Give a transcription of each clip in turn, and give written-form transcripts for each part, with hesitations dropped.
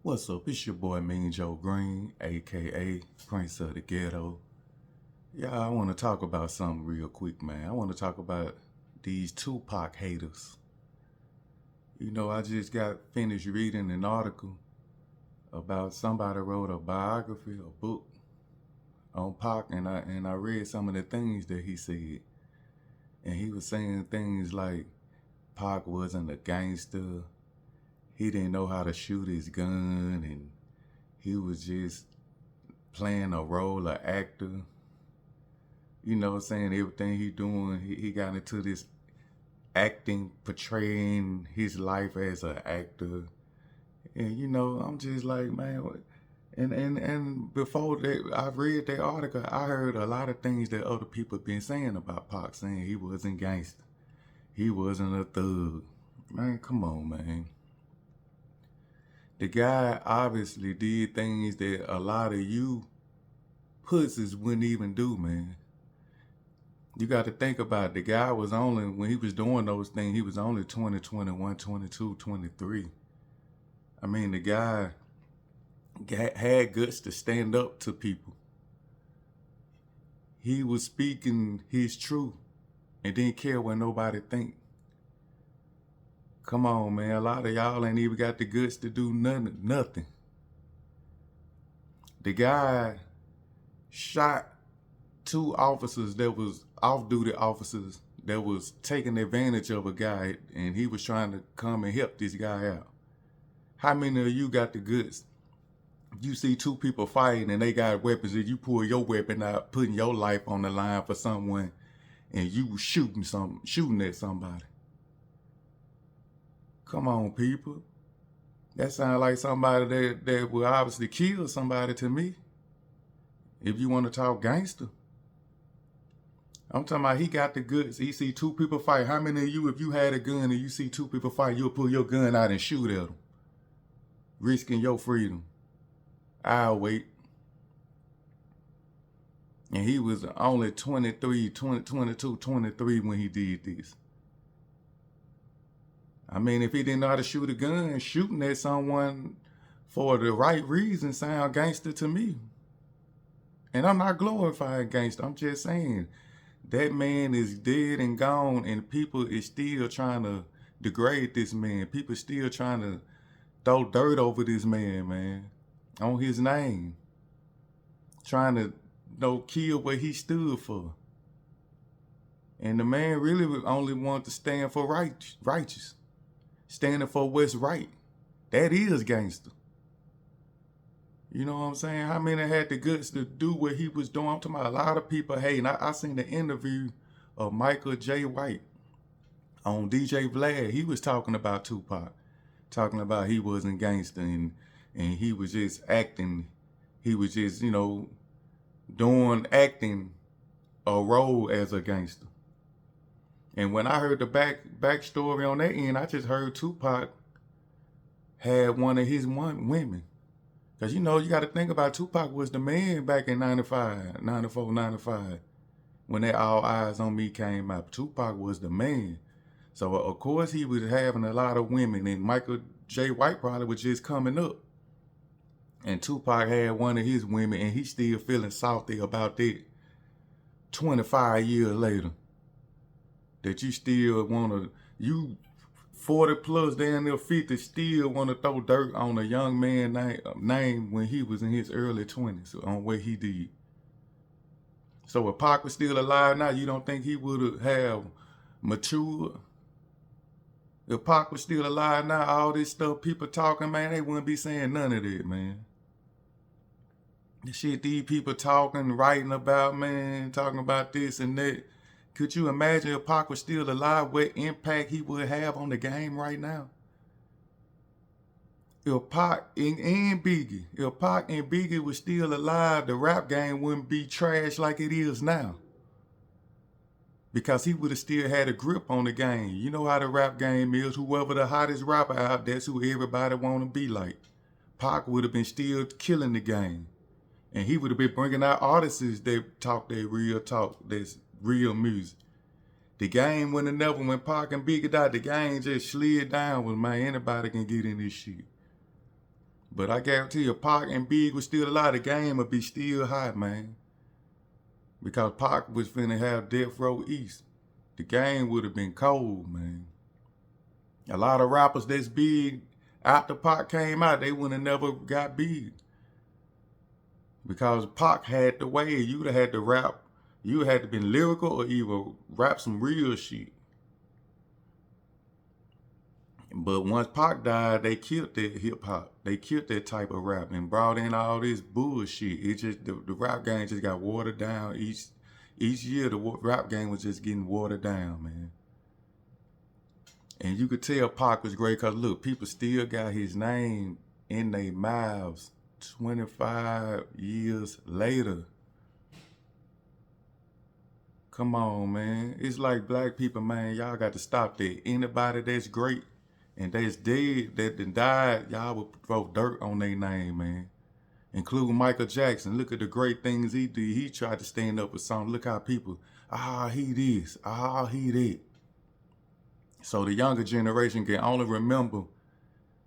What's up? It's your boy Mean Joe Green, aka Prince of the Ghetto. Yeah, I want to talk about something real quick, man. I want to talk about these Tupac haters. You know, I just got finished reading an article about somebody wrote a biography, a book on Pac, and I read some of the things that he said. And he was saying things like Pac wasn't a gangster, he didn't know how to shoot his gun, and he was just playing a role, an actor. You know, saying everything he doing, he got into this acting, portraying his life as an actor. And you know, I'm just like, man, and before that, I read that article, I heard a lot of things that other people been saying about Pac, saying he wasn't gangster, he wasn't a thug. Man, come on, man. The guy obviously did things that a lot of you pussies wouldn't even do, man. You got to think about it. The guy was only, when he was doing those things, he was only 20, 21, 22, 23. I mean, the guy had guts to stand up to people. He was speaking his truth and didn't care what nobody think. Come on, man. A lot of y'all ain't even got the guts to do nothing. The guy shot two officers that was off-duty officers that was taking advantage of a guy, and he was trying to come and help this guy out. How many of you got the guts? You see two people fighting and they got weapons, and you pull your weapon out, putting your life on the line for someone, and you shooting at somebody. Come on, people. That sounds like somebody that will obviously kill somebody to me. If you want to talk gangster. I'm talking about he got the goods. He see two people fight. How many of you, if you had a gun and you see two people fight, you'll pull your gun out and shoot at them, risking your freedom? I'll wait. And he was only 23, 22, 23 when he did this. I mean, if he didn't know how to shoot a gun, shooting at someone for the right reason sound gangster to me. And I'm not glorifying gangster. I'm just saying that man is dead and gone, and people is still trying to degrade this man. People still trying to throw dirt over this man, on his name. Trying to, kill what he stood for. And the man really only wanted to stand for righteous. Standing for what's right. That is gangster. You know what I'm saying? How many had the guts to do what he was doing? I'm talking about a lot of people hating. I seen the interview of Michael J. White on DJ Vlad. He was talking about Tupac. Talking about he wasn't gangster and he was just acting. He was just, acting a role as a gangster. And when I heard the backstory on that end, I just heard Tupac had one of his women. Because, you got to think about Tupac was the man back in 95, 94, 95. When that All Eyes on Me came out, Tupac was the man. So, of course, he was having a lot of women. And Michael J. White probably was just coming up. And Tupac had one of his women, and he's still feeling salty about that 25 years later. That you still want to, you 40 plus down there 50 still want to throw dirt on a young man name when he was in his early 20s on what he did. So if Pac was still alive now, you don't think he would have matured? If Pac was still alive now, all this stuff people talking, man, they wouldn't be saying none of that, man. The shit these people talking, writing about, man, talking about this and that. Could you imagine if Pac was still alive, what impact he would have on the game right now? If Pac and Biggie was still alive, the rap game wouldn't be trash like it is now. Because he would have still had a grip on the game. You know how the rap game is. Whoever the hottest rapper out, that's who everybody want to be like. Pac would have been still killing the game. And he would have been bringing out artists that talk their real talk, that's real music. The game when Pac and Biggie died, the game just slid down with, man, anybody can get in this shit. But I guarantee you, Pac and Big was still alive. The game would be still hot, man. Because Pac was finna have Death Row East. The game would have been cold, man. A lot of rappers that's big after Pac came out, they would have never got big. Because Pac had the way. You'd have had to rap. You had to be lyrical or even rap some real shit. But once Pac died, they killed that hip hop. They killed that type of rap and brought in all this bullshit. It just the rap game just got watered down. Each year the rap game was just getting watered down, man. And you could tell Pac was great because look, people still got his name in their mouths 25 years later. Come on, man. It's like black people, man. Y'all got to stop that. Anybody that's great and that's dead, that done died, y'all would throw dirt on their name, man. Including Michael Jackson. Look at the great things he did. He tried to stand up for something. Look how people, he this, he that. So the younger generation can only remember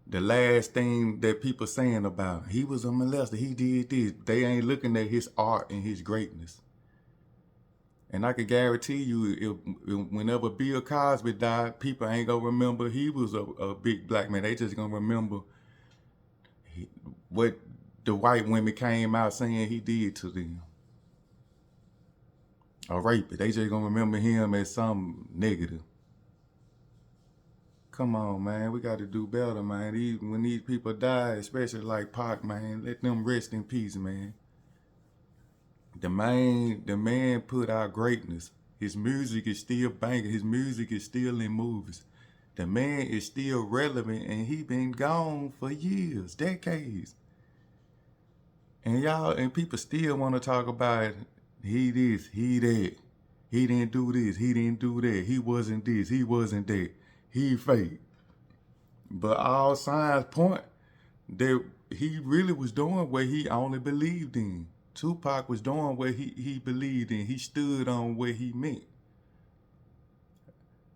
the last thing that people saying about him. He was a molester. He did this. They ain't looking at his art and his greatness. And I can guarantee you, whenever Bill Cosby died, people ain't gonna remember he was a big black man. They just gonna remember what the white women came out saying he did to them. A rapist. They just gonna remember him as some negative. Come on, man. We got to do better, man. When these people die, especially like Pac, man, let them rest in peace, man. The man put out greatness. His music is still banging. His music is still in movies. The man is still relevant, and he been gone for years, decades. And people still want to talk about he this, he that. He didn't do this, he didn't do that. He wasn't this, he wasn't that. He fake. But all signs point that he really was doing what he only believed in. Tupac was doing what he believed in. He stood on what he meant.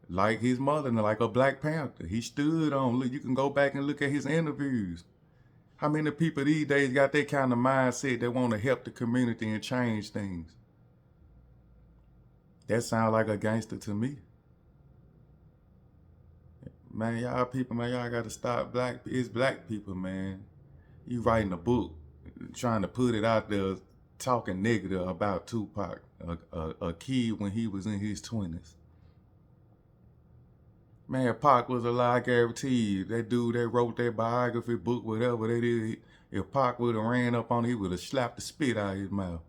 Like his mother, like a Black Panther. He stood on, look, you can go back and look at his interviews. How many people these days got that kind of mindset that want to help the community and change things? That sounds like a gangster to me. Man, y'all people, man, y'all got to stop it's black people, man. You writing a book, trying to put it out there, talking negative about Tupac, a kid when he was in his 20s. Man, Pac was alive, I guarantee you. That dude that wrote that biography book, whatever that is, if Pac would have ran up on him, he would have slapped the spit out of his mouth.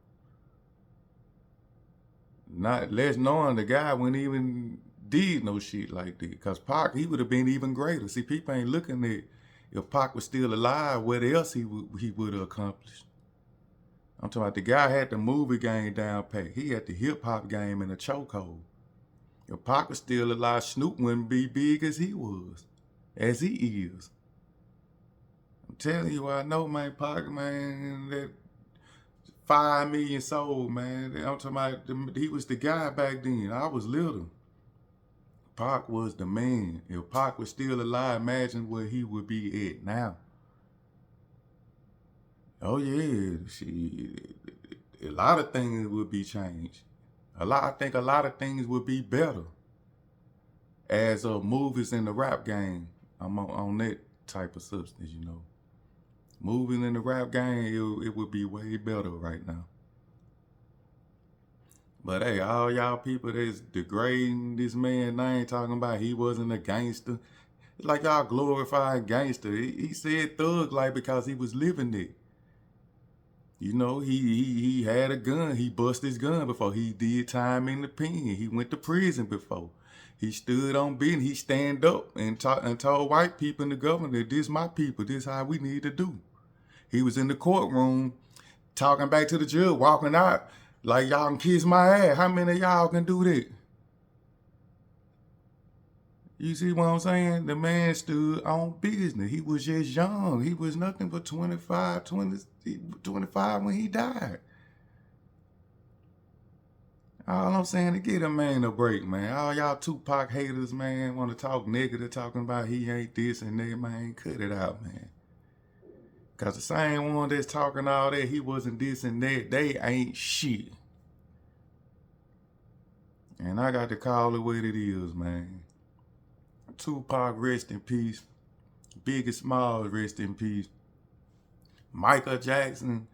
Not less knowing the guy wouldn't even did no shit like that. Because Pac, he would have been even greater. See, people ain't looking at if Pac was still alive, what else he would have accomplished. I'm talking about the guy had the movie game down pat. He had the hip hop game in a chokehold. If Pac was still alive, Snoop wouldn't be big as he was, as he is. I'm telling you, I know, man, Pac, man, that 5 million sold, man. I'm talking about, he was the guy back then. I was little. Pac was the man. If Pac was still alive, imagine where he would be at now. Oh yeah, a lot of things would be changed. I think a lot of things would be better. As movies in the rap game, I'm on that type of substance, you know. Movies in the rap game, it would be way better right now. But hey, all y'all people that's degrading this man's name, talking about he wasn't a gangster. It's like y'all glorifying gangster. He said thug life because he was living it. You know, he had a gun. He busted his gun before. He did time in the pen. He went to prison before. He stood on business. He stand up and told white people and the government, this my people. This how we need to do. He was in the courtroom talking back to the judge, walking out like y'all can kiss my ass. How many of y'all can do that? You see what I'm saying? The man stood on business. He was just young. He was nothing but 25 when he died. All I'm saying to get a man a break, man. All y'all Tupac haters, man, want to talk negative, talking about he ain't this and that, man. Cut it out, man. Cause the same one that's talking all that, he wasn't this and that, they ain't shit. And I got to call it what it is, man. Tupac, rest in peace. Biggie Smalls, rest in peace. Michael Jackson,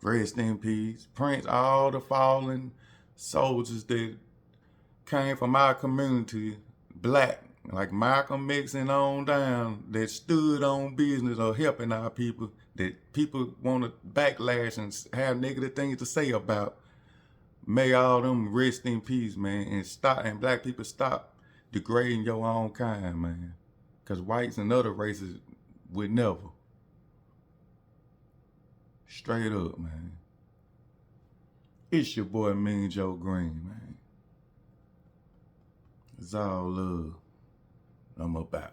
rest in peace. Prince, all the fallen soldiers that came from our community, black, like Malcolm X and on down, that stood on business of helping our people, that people want to backlash and have negative things to say about. May all them rest in peace, man, and black people stop degrading your own kind, man. Cause whites and other races would never. Straight up, man. It's your boy Mean Joe Green, man. It's all love. I'm about.